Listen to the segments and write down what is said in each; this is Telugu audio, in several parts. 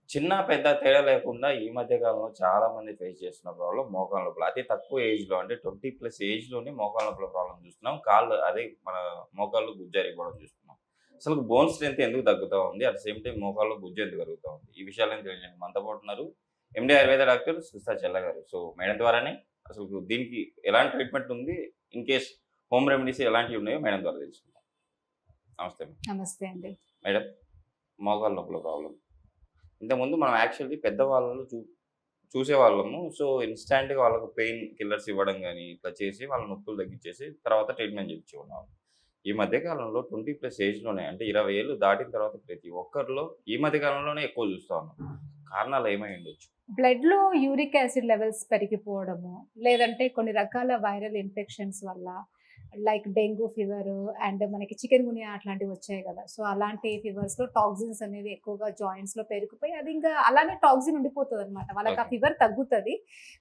చిన్న, పెద్ద తేడా లేకుండా ఈ మధ్య కాలంలో చాలా మంది ఫేస్ చేస్తున్న ప్రాబ్లమ్ మోకాళ్ళ నొప్పులు. అతి తక్కువ ఏజ్‌లో అంటే 20+ ఏజ్‌లోనే మోకాళ్ళ నొప్పుల ప్రాబ్లమ్ చూస్తున్నాం. కాళ్ళు అదే మన మోకాళ్ళు గుజ్జరిగిపోవడం చూస్తున్నాం. అసలు బోన్ స్ట్రెంత్ ఎందుకు తగ్గుతా ఉంది? అట్ ద సేమ్ టైమ్ మోకాళ్ళలో గుజ్జు ఎందుకు పెరుగుతా ఉంది? ఈ విషయాలను తెలియజేయండి. మనతో పాటు ఉన్నారు ఎండీ ఆయుర్వేద డాక్టర్ సుస్తా చెల్ల గారు. సో, మేడం ద్వారానే అసలు దీనికి ఎలాంటి ట్రీట్మెంట్ ఉంది? ఇన్ కేస్ హోమ్ రెమెడీస్ ఎలాంటివి ఉన్నాయో మేడం ద్వారా తెలుసుకుందాం. నమస్తే మేడం. నమస్తే అండి. మేడం, మోకాళ్ళ నొప్పుల ప్రాబ్లమ్. ఇంతకుముందు మనం యాక్చువల్లీ పెద్దవాళ్ళు చూసేవాళ్ళము. సో, ఇన్‌స్టాంట్‌గా వాళ్ళకి పెయిన్ కిల్లర్స్ ఇవ్వడం గాని, ఇట్లా చేసి వాళ్ళ నొప్పులు తగ్గించేసి తర్వాత ట్రీట్మెంట్ చేపించేవాళ్ళం. ఈ మధ్య కాలంలో 20+ ఏజ్‌లోనే అంటే 20 ఏళ్ళు దాటిన తర్వాత ప్రతి ఒక్కరిలో ఈ మధ్య కాలంలోనే ఎక్కువ చూస్తా ఉన్నాం. కారణాలు ఏమై ఉండొచ్చు? బ్లడ్‌లో యూరిక్ యాసిడ్ లెవెల్స్ పెరిగిపోవడము, లేదంటే కొన్ని రకాల వైరల్ ఇన్ఫెక్షన్స్ వల్ల లైక్ డెంగ్యూ ఫీవరు అండ్ మనకి చికెన్ గున్యా అట్లాంటివి వచ్చాయి కదా! సో, అలాంటి ఫీవర్స్‌లో టాక్సిన్స్ అనేవి ఎక్కువగా జాయింట్స్‌లో పేరుకుపోయి అది ఇంకా అలానే టాక్సిన్ ఉండిపోతదనమాట. వాళ్ళకి ఆ ఓకే. ఫీవర్ తగ్గుతది.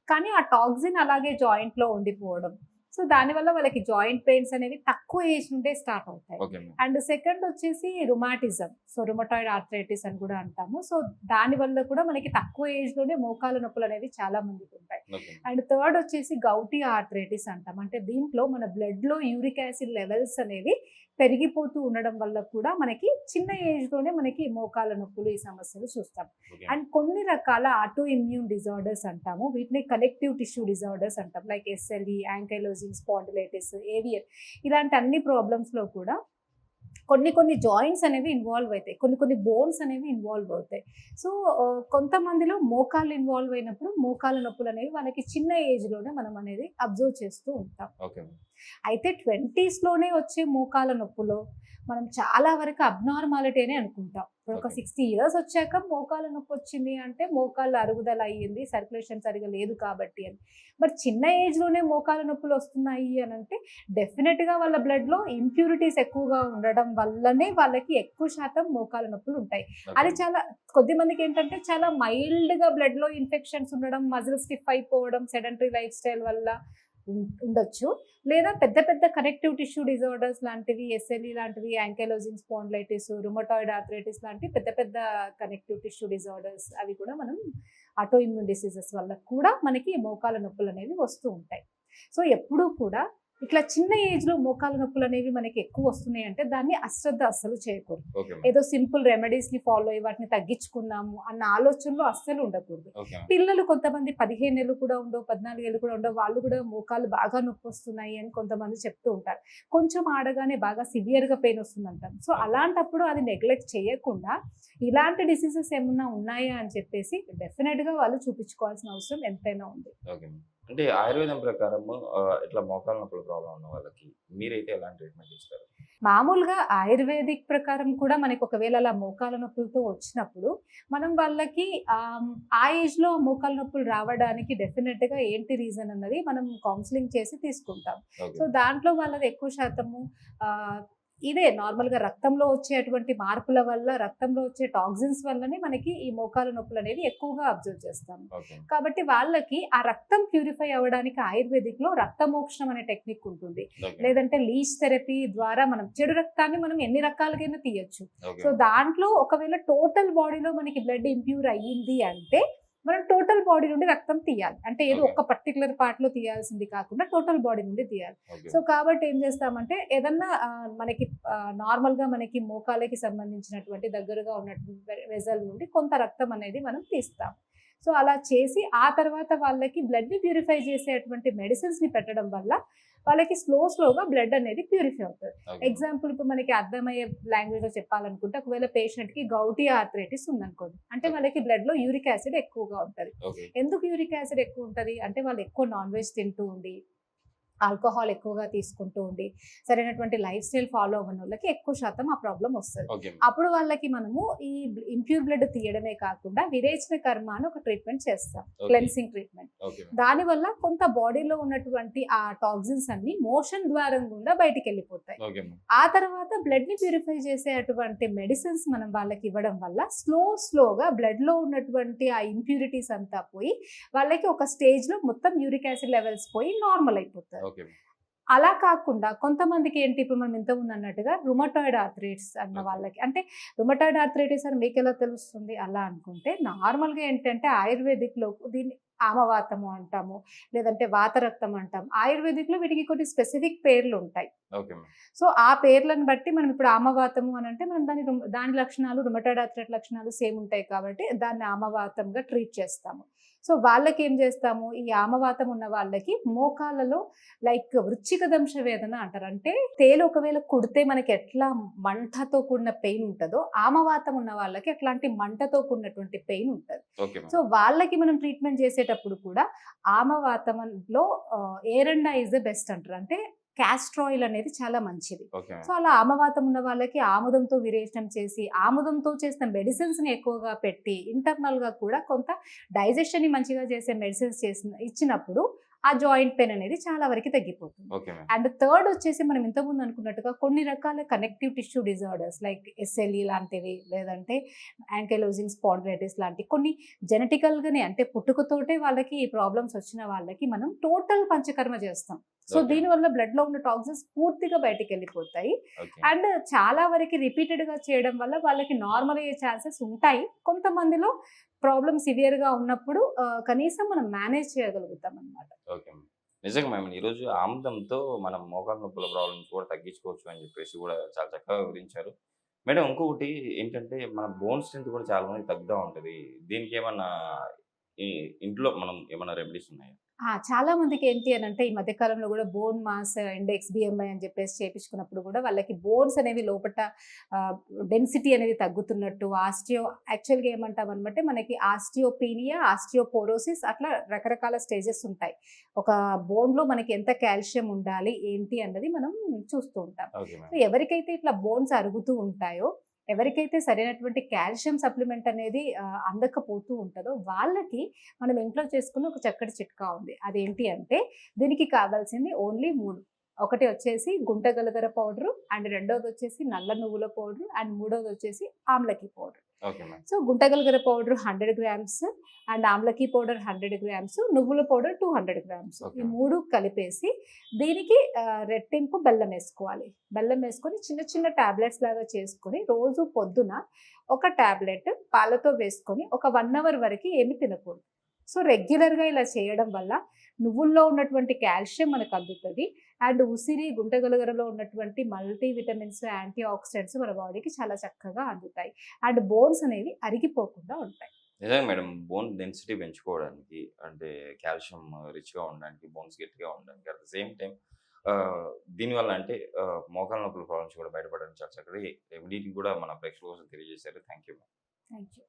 కానీ ఆ టాక్సిన్ అలాగే జాయింట్‌లో ఉండిపోవడం. సో, దానివల్ల వాళ్ళకి జాయింట్ పెయిన్స్ అనేవి తక్కువ ఏజ్ నుండే స్టార్ట్ అవుతాయి. Okay madam. అండ్ సెకండ్ వచ్చేసి రుమాటిజం. సో, రుమటాయిడ్ ఆర్థరైటిస్ అని కూడా అంటాము. సో, దానివల్ల కూడా మనకి తక్కువ ఏజ్‌లోనే మోకాళ్ళ నొప్పులనేవి చాలా మందికుంటాయి. ఓకే. అండ్ థర్డ్ వచ్చేసి గౌటీ ఆర్థరైటిస్ అంటాం. అంటే దీంట్లో మన బ్లడ్‌లో యూరిక్ యాసిడ్ లెవెల్స్ అనేవి పెరిగిపోతూ ఉండడం వల్ల కూడా మనకి చిన్న ఏజ్‌లోనే మనకి మోకాళ్ళ నొప్పులు ఈ సమస్యలు చూస్తాం. ఓకే. అండ్ కొన్ని రకాల ఆటో ఇమ్యూన్ డిజార్డర్స్ అంటాము. వీటిని కనెక్టివ్ టిష్యూ డిజార్డర్స్ అంటాం. లైక్ ఎస్ఎల్ఈ, యాంకైలోజింగ్ స్పాండిలైటిస్, ఏవియర్ ఇలాంటి అన్ని ప్రాబ్లమ్స్‌లో కూడా కొన్ని కొన్ని జాయింట్స్ అనేవి ఇన్వాల్వ్ అయితాయి. కొన్ని కొన్ని బోన్స్ అనేవి ఇన్వాల్వ్ అవుతాయి. సో, కొంతమందిలో మోకాళ్ళు ఇన్వాల్వ్ అయినప్పుడు మోకాళ్ళ నొప్పులనేవి వాళ్ళకి చిన్న ఏజ్‌లోనే మనం అనేది అబ్జర్వ్ చేస్తూ ఉంటాం. Okay madam. అయితే 20స్‌లోనే వచ్చే మోకాళ్ళ నొప్పులో మనం చాలా వరకు అబ్నార్మాలిటీ అనే అనుకుంటాం. ఇప్పుడు ఒక ఓకే. 60 ఇయర్స్ వచ్చాక మోకాళ్ళ నొప్పి వచ్చింది అంటే మోకాళ్ళ అరుగుదల అయ్యింది, సర్క్యులేషన్ సరిగ్గా లేదు కాబట్టి అని. బట్ చిన్న ఏజ్‌లోనే మోకాళ్ళ నొప్పులు వస్తున్నాయి అనంటే డెఫినిట్‌గా వాళ్ళ బ్లడ్‌లో ఇంప్యూరిటీస్ ఎక్కువగా ఉండడం వల్లనే వాళ్ళకి ఎక్కువ శాతం మోకాళ్ళ నొప్పులు ఉంటాయి. ఓకే. అది చాలా కొద్ది మందికేంటంటే చాలా మైల్డ్‌గా బ్లడ్‌లో ఇన్ఫెక్షన్స్ ఉండడం, మజిల్ స్టిఫ్ అయిపోవడం, సెడెంటరీ లైఫ్ స్టైల్ వల్ల ఉండొచ్చు. లేదా పెద్ద పెద్ద కనెక్టివ్ టిష్యూ డిజార్డర్స్ లాంటివి, ఎస్ఎల్ఈ లాంటివి, యాంకైలోజింగ్ స్పాండిలైటిస్, రుమటాయిడ్ ఆర్థరైటిస్ లాంటి పెద్ద పెద్ద కనెక్టివ్ టిష్యూ డిజార్డర్స్ అవి కూడా మనం ఆటో ఇమ్యూన్ డిసీజెస్ వల్ల కూడా మనకి మోకాళ్ళ నొప్పులనేవి వస్తూ ఉంటాయి. సో, ఎప్పుడూ కూడా ఇట్లా చిన్న ఏజ్‌లో మోకాళ్ళ నొప్పులనేవి మనకి ఎక్కువ వస్తున్నాయి అంటే దాన్ని అశ్రద్ధ అస్సలు చేయకూడదు. Okay madam. ఏదో సింపుల్ రెమెడీస్‌ని ఫాలో అయ్యి వాటిని తగ్గించుకుందాము అన్న ఆలోచనలో అస్సలు ఉండకూడదు. Okay madam. పిల్లలు కొంతమంది 15 ఏళ్ళు కూడా ఉండవు, 14 ఏళ్ళు కూడా ఉండవు. వాళ్ళు కూడా మోకాళ్ళు బాగా నొప్పొస్తున్నాయి అని కొంతమంది చెప్తూ ఉంటారు. కొంచెం ఆడగానే బాగా సివియర్‌గా పెయిన్ వస్తుందంటాం. సో, అలాంటప్పుడు అది నెగ్లెక్ట్ చేయకుండా ఇలాంటి డిసీజెస్ ఏమన్నా ఉన్నాయా అని చెప్పేసి డెఫినిట్‌గా వాళ్ళు చూపించుకోవాల్సిన అవసరం ఎంతైనా ఉంది. Okay madam. అంటే ఆయుర్వేదం ప్రకారము ఇట్లా మోకాళ్ళ నొప్పుల ప్రాబ్లమ్ ఉన్న వాళ్ళకి మీరైతే ఎలాంటి ట్రీట్మెంట్ ఇస్తారు? మామూలుగా ఆయుర్వేదిక్ ప్రకారం కూడా మనకి ఒకవేళ అలా మోకాళ్ళ నొప్పులతో వచ్చినప్పుడు మనం వాళ్ళకి ఆ ఏజ్‌లో మోకాళ్ళ నొప్పులు రావడానికి డెఫినిట్‌గా ఏంటి రీజన్ అన్నది మనం కౌన్సెలింగ్ చేసి తీసుకుంటాం. ఓకే. సో, దాంట్లో వాళ్ళది ఎక్కువ శాతము ఆహ్, ఇదే నార్మల్‌గా రక్తంలో వచ్చేటువంటి మార్పుల వల్ల, రక్తంలో వచ్చే టాక్సిన్స్ వల్లనే మనకి ఈ మోకాళ్ళ నొప్పులనేవి ఎక్కువగా అబ్జర్వ్ చేస్తాము. ఓకే. కాబట్టి వాళ్ళకి ఆ రక్తం ప్యూరిఫై అవ్వడానికి ఆయుర్వేదిక్‌లో రక్తమోక్షణం అనే టెక్నిక్ ఉంటుంది. ఓకే. లేదంటే లీచ్ థెరపీ ద్వారా మనం చెడు రక్తాన్ని మనం ఎన్ని రకాలుగైనా తీయొచ్చు. ఓకే. సో, దాంట్లో ఒకవేళ టోటల్ బాడీలో మనకి బ్లడ్ ఇంప్యూర్ అయ్యింది అంటే మనం టోటల్ బాడీ నుండి రక్తం తీయాలి. అంటే ఏదో ఓకే. ఒక పర్టిక్యులర్ పార్ట్‌లో తీయాల్సింది కాకుండా టోటల్ బాడీ నుండి తీయాలి. ఓకే. సో, కాబట్టి ఏం చేస్తామంటే ఏదన్నా మనకి నార్మల్‌గా మనకి మోకాళ్ళకి సంబంధించినటువంటి దగ్గరగా ఉన్నటువంటి వెసల్ నుండి కొంత రక్తం అనేది మనం తీస్తాం. సో, అలా చేసి ఆ తర్వాత వాళ్ళకి బ్లడ్‌ని ప్యూరిఫై చేసేటువంటి మెడిసిన్స్‌ని పెట్టడం వల్ల వాళ్ళకి స్లోగా బ్లడ్ అనేది ప్యూరిఫై అవుతది. ఓకే. ఎగ్జాంపుల్ ఇప్పుడు మనకి అర్థమయ్యే లాంగ్వేజ్‌లో చెప్పాలనుకుంటే ఒకవేళ పేషెంట్‌కి గౌటీ ఆర్థరైటిస్ ఉందనుకోండి. అంటే వాళ్ళకి బ్లడ్‌లో యూరిక్ యాసిడ్ ఎక్కువగా ఉంటది. ఓకే. ఎందుకు యూరిక్ యాసిడ్ ఎక్కువ ఉంటది? అంటే వాళ్ళు ఎక్కువ నాన్ వెజ్ తింటూ ఉండి, ఆల్కహాల్ ఎక్కువగా తీసుకుంటూ ఉండి, సరైనటువంటి లైఫ్ స్టైల్ ఫాలో అవ్వనోళ్ళకి ఎక్కువ శాతం ఆ ప్రాబ్లమ్ వస్తది. ఓకే. అప్పుడు వాళ్ళకి మనము ఈ ఇంప్యూర్ బ్లడ్ తీయడమే కాకుండా విరేచన కర్మ అని ఒక ట్రీట్మెంట్ చేస్తాం. ఓకే. Cleansing treatment. ఓకే. దానివల్ల కొంత బాడీలో ఉన్నటువంటి ఆ టాక్సిన్స్ అన్ని మోషన్ ద్వారం గుండా బయటికెళ్ళిపోతాయి. ఓకే. ఆ తర్వాత బ్లడ్‌ని ప్యూరిఫై చేసే అటువంటి మెడిసిన్స్ మనం వాళ్ళకి ఇవ్వడం వల్ల స్లోగా బ్లడ్‌లో ఉన్నటువంటి ఆ ఇంప్యూరిటీస్ అంతా పోయి వాళ్ళకి ఒక స్టేజ్‌లో మొత్తం యూరిక్ యాసిడ్ లెవెల్స్ పోయి నార్మల్ అయిపోతారు. ఓకే. అలా కాకుండా కొంతమందికి ఏంటి ఇప్పుడు మనం ఇంతకుముందు అన్నట్టుగా రుమటాయిడ్ ఆర్థరైటిస్ అన్న ఓకే. వాళ్ళకి అంటే రుమటాయిడ్ ఆర్థరైటిస్ అని మీకెలా తెలుస్తుంది అలా అనుకుంటే నార్మల్‌గా ఏంటంటే ఆయుర్వేదిక్‌లో దీన్ని ఆమవాతము అంటాము. లేదంటే వాతరక్తం అంటాం. ఆయుర్వేదిక్‌లో వీటికి కొన్ని స్పెసిఫిక్ పేర్లుంటాయి. Okay madam. సో, ఆ పేర్లను బట్టి మనం ఇప్పుడు ఆమవాతము అనంటే మనం దాని లక్షణాలు రుమటాయిడ్ ఆర్థరైటిస్ లక్షణాలు సేమ్ ఉంటాయి కాబట్టి దాన్ని ఆమవాతంగా ట్రీట్ చేస్తాము. సో, వాళ్ళకేం చేస్తాము, ఈ ఆమవాతం ఉన్న వాళ్ళకి మోకాళ్ళలో లైక్ వృశ్చికదంశ వేదన అంటారు. అంటే తేలు ఒకవేళ కుడితే మనకి ఎట్లా మంటతో కూడిన పెయిన్ ఉంటదో, ఆమవాతం ఉన్న వాళ్ళకి అట్లాంటి మంటతో కూడినటువంటి పెయిన్ ఉంటది. Okay madam. సో, వాళ్ళకి మనం ట్రీట్మెంట్ చేసేటప్పుడు కూడా ఆమవాతంలో ఎరండా ఈస్ ద బెస్ట్ అంటారు. అంటే కాస్టర్ ఆయిల్ అనేది చాలా మంచిది. Okay so, madam. అలా ఆమవాతం ఉన్న వాళ్ళకి ఆముదంతో విరేచనం చేసి, ఆముదంతో చేసిన మెడిసిన్స్‌ని ఎక్కువగా పెట్టి, ఇంటర్నల్‌గా కూడా కొంత డైజెషన్‌ని మంచిగా చేసే మెడిసిన్స్ ఇచ్చినప్పుడు ఆ జాయింట్ పెయిన్ అనేది చాలా వరకి తగ్గిపోతుంది. Okay madam. అండ్ థర్డ్ వచ్చేసి మనం ఇంతకుముందు అనుకున్నట్టుగా కొన్ని రకాల connective tissue disorders like SLE లాంటివి, లేదంటే యాంకైలోజింగ్ స్పాండిలైటిస్ లాంటి కొన్ని జెనెటికల్‌గానే అంటే పుట్టుకతోటే వాళ్ళకి ఈ ప్రాబ్లమ్స్ వచ్చిన వాళ్ళకి మనం టోటల్ పంచకర్మ చేస్తాం. So, okay. దీనివల్ల బ్లడ్‌లో ఉన్న టాక్సిన్స్ పూర్తిగా బయటికెళ్ళిపోతాయి. ఓకే. అండ్ చాలా వరకి రిపీటెడ్‌గా చేయడం వల్ల వాళ్ళకి నార్మల్ అయ్యే ఛాన్సెస్ ఉంటాయి. కొంతమందిలో ప్రాబ్లమ్ సివియర్‌గా ఉన్నప్పుడు కనీసం మనం మేనేజ్ చేయగలుగుతామనమాట. Okay madam. నిజంగా మేడం ఈరోజు ఆముదంతో మనం మోకాళ్ళ నొప్పుల ప్రాబ్లమ్స్ కూడా తగ్గించుకోవచ్చు అని చెప్పేసి కూడా చాలా చక్కగా వివరించారు. మేడం ఇంకొకటి ఏంటంటే మన బోన్ స్ట్రెంత్ కూడా చాలా మందికి తగ్గుతా ఉంటది. దీనికేమన్నా ఈ ఇంట్లో మనం ఏమన్నా రెమెడీస్ ఉన్నాయా? చాలా మందికేంటి అనంటే ఈ మధ్య కాలంలో గూడా బోన్ మాస్ ఇండెక్స్ బీఎంఐ అని జెప్పేసి చేపించుకున్నప్పుడు గూడా వాళ్ళకి బోన్స్ అనేవి లోపట ఆహ్, డెన్సిటీ అనేది తగ్గుతున్నట్టు యాక్చువల్‌గా ఏమంటామనమంటే మనకి ఆస్టియోపీనియా, ఆస్టియోపోరోసిస్ అట్లా రకరకాల స్టేజెస్ ఉంటాయి. ఒక బోన్‌లో మనకి ఎంత కాల్షియం ఉండాలి, ఏంటి అన్నది మనం చూస్తూ ఉంటాం. Okay so, madam. ఎవరికైతే ఇట్లా బోన్స్ అరుగుతూ ఉంటాయో, ఎవరికైతే సరైనటువంటి కాల్షియం సప్లిమెంట్ అనేది అందకపోతూ ఉంటదో వాళ్ళకి మనం ఇంట్లో చేసుకున్న ఒక చక్కటి చిట్కా ఉంది. అదేంటి అంటే దీనికి కావాల్సింది ఓన్లీ 3. ఒకటి వచ్చేసి గుంట గలగర పౌడరు, అండ్ రెండోదొచ్చేసి నల్ల నువ్వుల పౌడరు, అండ్ మూడోదొచ్చేసి ఆమ్లకి పౌడర్. Okay madam. సో, గుంట గలగర పౌడర్ 100 గ్రామ్స్, అండ్ ఆమ్లకి పౌడర్ 100 గ్రామ్స్, నువ్వుల పౌడర్ 200 గ్రామ్స్. ఓకే. ఈ 3 కలిపేసి దీనికి రెట్టింపు బెల్లం ఏసుకోవాలి. బెల్లం ఏసుకొని చిన్న చిన్న టాబ్లెట్స్ లాగా చేసుకొని రోజు పొద్దున ఒక టాబ్లెట్ పాలతో వేసుకొని ఒక 1 అవర్ వరకి ఏమి తినకూడదు. సో, రెగ్యులర్‌గా ఇలా చేయడం వల్ల నువ్వుల్లో ఉన్నటువంటి కాల్షియం మనకు అందుతది. అండ్ ఉసిరి, గుంటగలగరలో ఉన్నటువంటి మల్టీ విటమిన్స్, యాంటీ ఆక్సిడెంట్స్ మన బాడీకి చాలా చక్కగా అందుతాయి. అండ్ బోన్స్ అనేవి అరిగిపోకుండా ఉంటాయి. నిజంగా మేడం బోన్ డెన్సిటీ పెంచుకోవడానికి అంటే కాల్షియం రిచ్‌గా ఉండడానికి, బోన్స్ గట్టిగా ఉండడానికి అట్ ద సేమ్ టైమ్ దీనివల్ల అంటే మోకాళ్ళ నొప్పుల ప్రాబ్లమ్స్ కూడా బయటపడడానికి చాలా చక్కటి రెమెడీని కూడా మన ప్రేక్షకుల కోసం తెలియజేశారు. Thank you. Thank you.